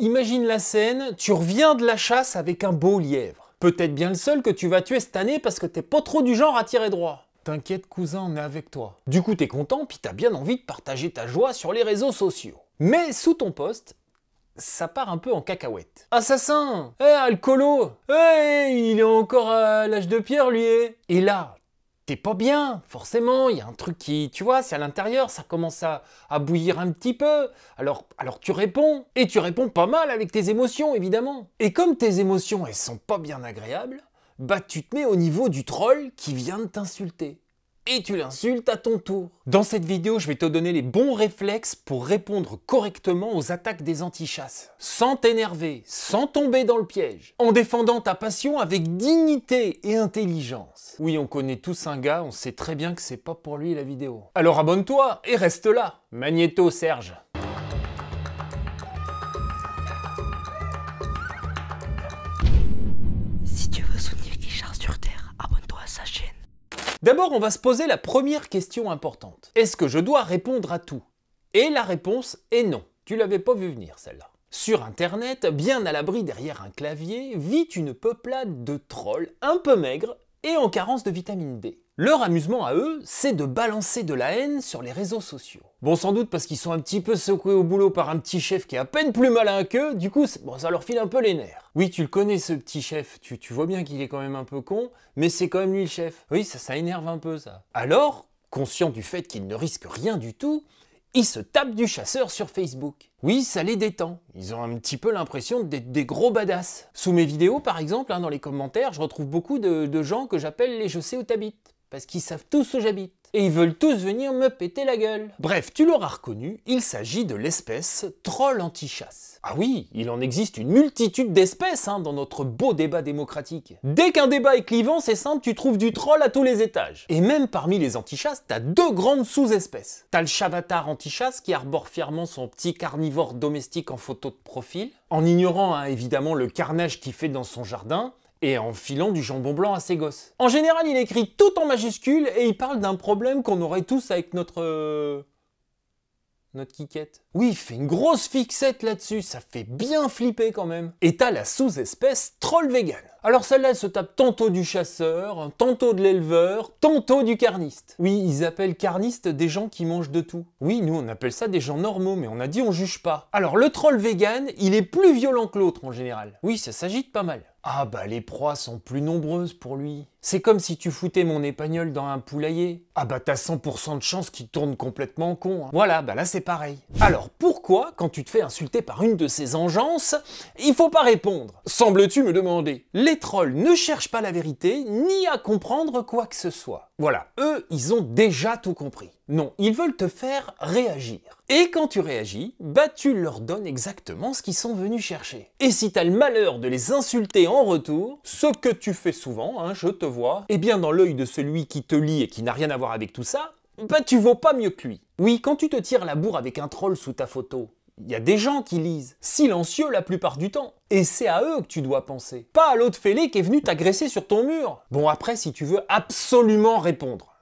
Imagine la scène, tu reviens de la chasse avec un beau lièvre. Peut-être bien le seul que tu vas tuer cette année parce que t'es pas trop du genre à tirer droit. T'inquiète cousin, on est avec toi. Du coup t'es content, puis t'as bien envie de partager ta joie sur les réseaux sociaux. Mais sous ton post, ça part un peu en cacahuète. Assassin! Alcoolo! Il est encore à l'âge de pierre lui! Et là, t'es pas bien, forcément, il y a un truc qui, tu vois, c'est à l'intérieur, ça commence à bouillir un petit peu. Alors tu réponds, et tu réponds pas mal avec tes émotions, évidemment. Et comme tes émotions, elles sont pas bien agréables, bah tu te mets au niveau du troll qui vient de t'insulter. Et tu l'insultes à ton tour. Dans cette vidéo, je vais te donner les bons réflexes pour répondre correctement aux attaques des antichasses. Sans t'énerver, sans tomber dans le piège. En défendant ta passion avec dignité et intelligence. Oui, on connaît tous un gars, on sait très bien que c'est pas pour lui la vidéo. Alors abonne-toi et reste là. Magnéto Serge. Si tu veux soutenir Guichard sur Terre, abonne-toi à sa chaîne. D'abord, on va se poser la première question importante. Est-ce que je dois répondre à tout? Et la réponse est non. Tu l'avais pas vu venir, celle-là. Sur Internet, bien à l'abri derrière un clavier, vit une peuplade de trolls un peu maigres et en carence de vitamine D. Leur amusement à eux, c'est de balancer de la haine sur les réseaux sociaux. Bon, sans doute parce qu'ils sont un petit peu secoués au boulot par un petit chef qui est à peine plus malin qu'eux, du coup, bon, ça leur file un peu les nerfs. Oui, tu le connais ce petit chef, tu vois bien qu'il est quand même un peu con, mais c'est quand même lui le chef. Oui, ça énerve un peu ça. Alors, conscient du fait qu'il ne risque rien du tout, ils se tapent du chasseur sur Facebook. Oui, ça les détend. Ils ont un petit peu l'impression d'être des gros badass. Sous mes vidéos, par exemple, dans les commentaires, je retrouve beaucoup de gens que j'appelle les je sais où t'habites. Parce qu'ils savent tous où j'habite. Et ils veulent tous venir me péter la gueule. Bref, tu l'auras reconnu, il s'agit de l'espèce troll anti-chasse. Ah oui, il en existe une multitude d'espèces dans notre beau débat démocratique. Dès qu'un débat est clivant, c'est simple, tu trouves du troll à tous les étages. Et même parmi les anti-chasses, t'as deux grandes sous-espèces. T'as le chavatar anti-chasse qui arbore fièrement son petit carnivore domestique en photo de profil, en ignorant évidemment le carnage qu'il fait dans son jardin, et en filant du jambon blanc à ses gosses. En général, il écrit tout en majuscule et il parle d'un problème qu'on aurait tous avec notre Kikette. Oui, il fait une grosse fixette là-dessus, ça fait bien flipper quand même. Et t'as la sous-espèce troll vegan. Alors celle-là, elle se tape tantôt du chasseur, tantôt de l'éleveur, tantôt du carniste. Oui, ils appellent carnistes des gens qui mangent de tout. Oui, nous on appelle ça des gens normaux, mais on a dit on juge pas. Alors le troll vegan, il est plus violent que l'autre en général. Oui, ça s'agite pas mal. Ah bah les proies sont plus nombreuses pour lui. C'est comme si tu foutais mon épagnol dans un poulailler. Ah bah t'as 100% de chance qu'il tourne complètement con. Voilà, bah là c'est pareil. Alors pourquoi, quand tu te fais insulter par une de ces engeances, il faut pas répondre? Sembles-tu me demander. Les trolls ne cherchent pas la vérité, ni à comprendre quoi que ce soit. Voilà, eux, ils ont déjà tout compris. Non, ils veulent te faire réagir. Et quand tu réagis, bah tu leur donnes exactement ce qu'ils sont venus chercher. Et si t'as le malheur de les insulter en retour, ce que tu fais souvent, je te vois, eh bien dans l'œil de celui qui te lit et qui n'a rien à voir avec tout ça, bah tu vaux pas mieux que lui. Oui, quand tu te tires la bourre avec un troll sous ta photo, il y a des gens qui lisent, silencieux la plupart du temps. Et c'est à eux que tu dois penser, pas à l'autre fêlé qui est venu t'agresser sur ton mur. Bon après, si tu veux absolument répondre,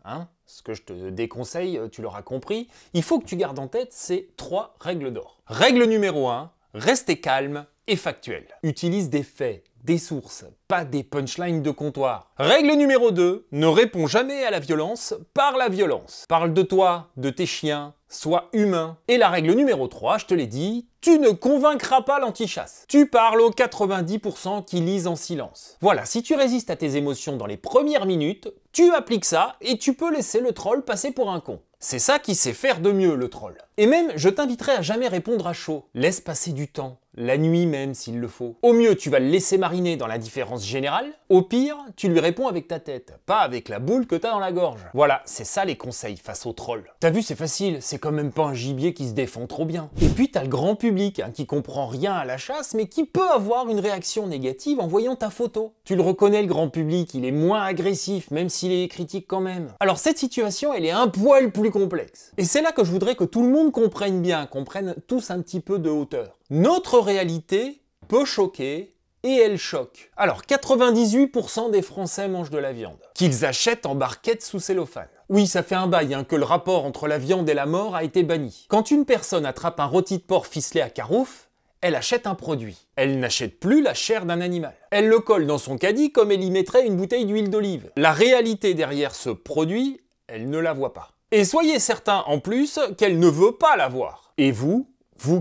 ce que je te déconseille, tu l'auras compris, il faut que tu gardes en tête ces 3 règles d'or. Règle numéro 1, rester calme et factuel. Utilise des faits, des sources, pas des punchlines de comptoir. Règle numéro 2, ne réponds jamais à la violence par la violence. Parle de toi, de tes chiens, sois humain. Et la règle numéro 3, je te l'ai dit, tu ne convaincras pas l'antichasse. Tu parles aux 90% qui lisent en silence. Voilà, si tu résistes à tes émotions dans les premières minutes, tu appliques ça et tu peux laisser le troll passer pour un con. C'est ça qui sait faire de mieux, le troll. Et même, je t'inviterai à jamais répondre à chaud. Laisse passer du temps, la nuit même s'il le faut. Au mieux, tu vas le laisser mariner dans l'indifférence générale. Au pire, tu lui réponds avec ta tête, pas avec la boule que t'as dans la gorge. Voilà, c'est ça les conseils face au troll. T'as vu, c'est facile, c'est quand même pas un gibier qui se défend trop bien. Et puis t'as le grand public, qui comprend rien à la chasse, mais qui peut avoir une réaction négative en voyant ta photo. Tu le reconnais, le grand public, il est moins agressif, même s'il est critique quand même. Alors cette situation, elle est un poil plus complexe. Et c'est là que je voudrais que tout le monde comprenne bien, qu'on prenne tous un petit peu de hauteur. Notre réalité peut choquer, et elle choque. Alors, 98% des Français mangent de la viande, qu'ils achètent en barquette sous cellophane. Oui, ça fait un bail que le rapport entre la viande et la mort a été banni. Quand une personne attrape un rôti de porc ficelé à carouf, Elle achète un produit. Elle n'achète plus la chair d'un animal. Elle le colle dans son caddie comme elle y mettrait une bouteille d'huile d'olive. La réalité derrière ce produit, elle ne la voit pas. Et soyez certain en plus qu'elle ne veut pas la voir. Et vous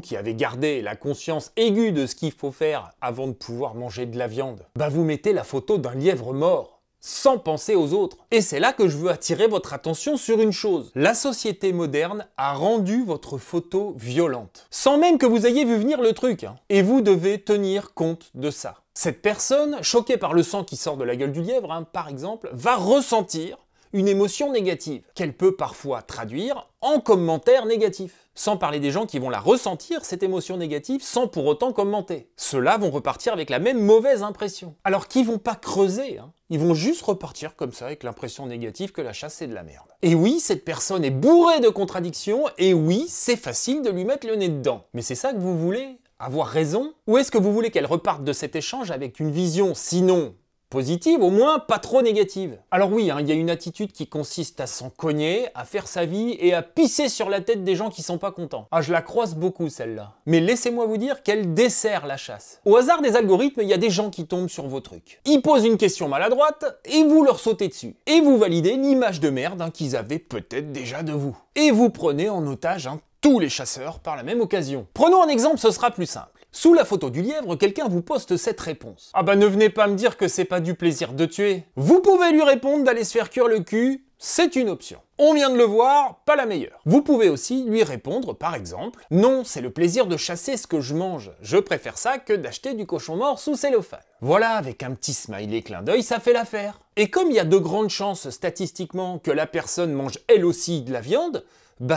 qui avez gardé la conscience aiguë de ce qu'il faut faire avant de pouvoir manger de la viande, vous mettez la photo d'un lièvre mort, sans penser aux autres. Et c'est là que je veux attirer votre attention sur une chose. La société moderne a rendu votre photo violente, sans même que vous ayez vu venir le truc. Et vous devez tenir compte de ça. Cette personne, choquée par le sang qui sort de la gueule du lièvre, par exemple, va ressentir une émotion négative, qu'elle peut parfois traduire en commentaires négatifs. Sans parler des gens qui vont la ressentir, cette émotion négative, sans pour autant commenter. Ceux-là vont repartir avec la même mauvaise impression. Alors qu'ils vont pas creuser, ils vont juste repartir comme ça avec l'impression négative que la chasse c'est de la merde. Et oui, cette personne est bourrée de contradictions, et oui, c'est facile de lui mettre le nez dedans. Mais c'est ça que vous voulez? Avoir raison? Ou est-ce que vous voulez qu'elle reparte de cet échange avec une vision, sinon positive, au moins pas trop négative? Alors oui, il y a une attitude qui consiste à s'en cogner, à faire sa vie et à pisser sur la tête des gens qui sont pas contents. Ah, je la croise beaucoup celle-là. Mais laissez-moi vous dire qu'elle dessert la chasse. Au hasard des algorithmes, il y a des gens qui tombent sur vos trucs. Ils posent une question maladroite et vous leur sautez dessus. Et vous validez l'image de merde qu'ils avaient peut-être déjà de vous. Et vous prenez en otage tous les chasseurs par la même occasion. Prenons un exemple, ce sera plus simple. Sous la photo du lièvre, quelqu'un vous poste cette réponse. Ah ne venez pas me dire que c'est pas du plaisir de tuer. Vous pouvez lui répondre d'aller se faire cuire le cul, c'est une option. On vient de le voir, pas la meilleure. Vous pouvez aussi lui répondre par exemple « Non, c'est le plaisir de chasser ce que je mange. Je préfère ça que d'acheter du cochon mort sous cellophane. » Voilà, avec un petit smiley clin d'œil, ça fait l'affaire. Et comme il y a de grandes chances statistiquement que la personne mange elle aussi de la viande,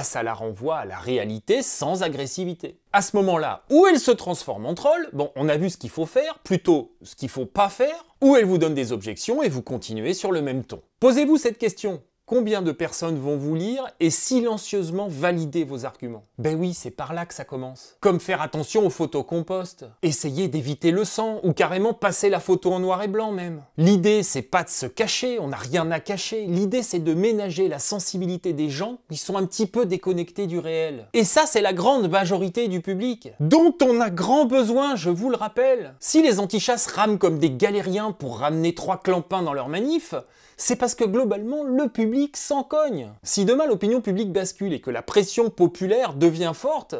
ça la renvoie à la réalité sans agressivité. À ce moment-là, ou elle se transforme en troll, on a vu ce qu'il faut faire, plutôt ce qu'il faut pas faire, ou elle vous donne des objections et vous continuez sur le même ton. Posez-vous cette question. Combien de personnes vont vous lire et silencieusement valider vos arguments? Oui, c'est par là que ça commence. Comme faire attention aux photos qu'on poste, essayer d'éviter le sang, ou carrément passer la photo en noir et blanc même. L'idée, c'est pas de se cacher, on n'a rien à cacher. L'idée, c'est de ménager la sensibilité des gens qui sont un petit peu déconnectés du réel. Et ça, c'est la grande majorité du public, dont on a grand besoin, je vous le rappelle. Si les antichasses rament comme des galériens pour ramener 3 clampins dans leur manif, c'est parce que globalement, le public s'en cogne. Si demain l'opinion publique bascule et que la pression populaire devient forte,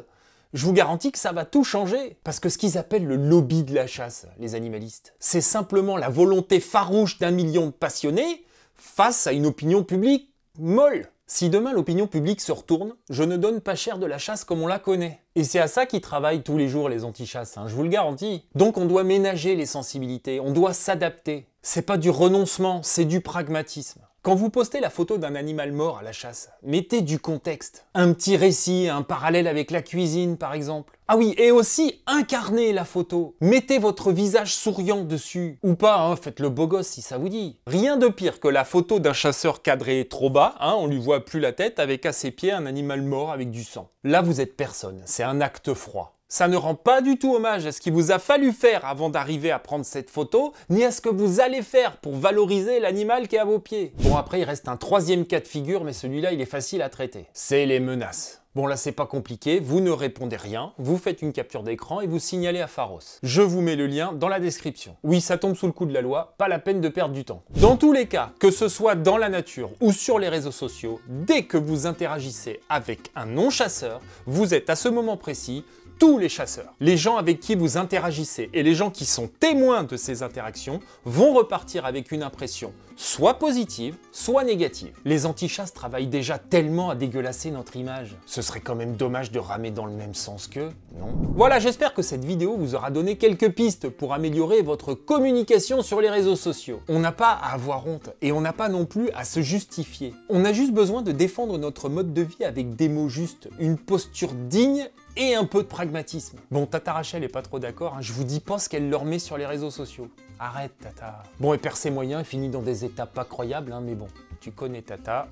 je vous garantis que ça va tout changer. Parce que ce qu'ils appellent le lobby de la chasse, les animalistes, c'est simplement la volonté farouche d'1 million de passionnés face à une opinion publique molle. Si demain l'opinion publique se retourne, je ne donne pas cher de la chasse comme on la connaît. Et c'est à ça qu'ils travaillent tous les jours les antichasses, je vous le garantis. Donc on doit ménager les sensibilités, on doit s'adapter. C'est pas du renoncement, c'est du pragmatisme. Quand vous postez la photo d'un animal mort à la chasse, mettez du contexte. Un petit récit, un parallèle avec la cuisine par exemple. Ah oui, et aussi incarnez la photo. Mettez votre visage souriant dessus. Ou pas, faites le beau gosse si ça vous dit. Rien de pire que la photo d'un chasseur cadré trop bas, on lui voit plus la tête, avec à ses pieds un animal mort avec du sang. Là vous êtes personne, c'est un acte froid. Ça ne rend pas du tout hommage à ce qu'il vous a fallu faire avant d'arriver à prendre cette photo, ni à ce que vous allez faire pour valoriser l'animal qui est à vos pieds. Bon, après, il reste un 3e cas de figure, mais celui-là, il est facile à traiter. C'est les menaces. Bon, là, c'est pas compliqué, vous ne répondez rien, vous faites une capture d'écran et vous signalez à Pharos. Je vous mets le lien dans la description. Oui, ça tombe sous le coup de la loi, pas la peine de perdre du temps. Dans tous les cas, que ce soit dans la nature ou sur les réseaux sociaux, dès que vous interagissez avec un non-chasseur, vous êtes à ce moment précis tous les chasseurs. Les gens avec qui vous interagissez et les gens qui sont témoins de ces interactions vont repartir avec une impression soit positive, soit négative. Les antichasses travaillent déjà tellement à dégueulasser notre image. Ce serait quand même dommage de ramer dans le même sens qu'eux, non? Voilà, j'espère que cette vidéo vous aura donné quelques pistes pour améliorer votre communication sur les réseaux sociaux. On n'a pas à avoir honte et on n'a pas non plus à se justifier. On a juste besoin de défendre notre mode de vie avec des mots justes, une posture digne et un peu de pragmatisme. Bon, Tata Rachel est pas trop d'accord, je vous dis pas ce qu'elle leur met sur les réseaux sociaux. Arrête, Tata. Bon, et percé moyen finit dans des états pas croyables, mais bon, tu connais Tata,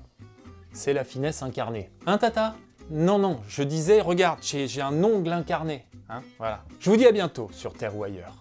c'est la finesse incarnée. Tata? Non, je disais, regarde, j'ai un ongle incarné, voilà. Je vous dis à bientôt sur Terre ou ailleurs.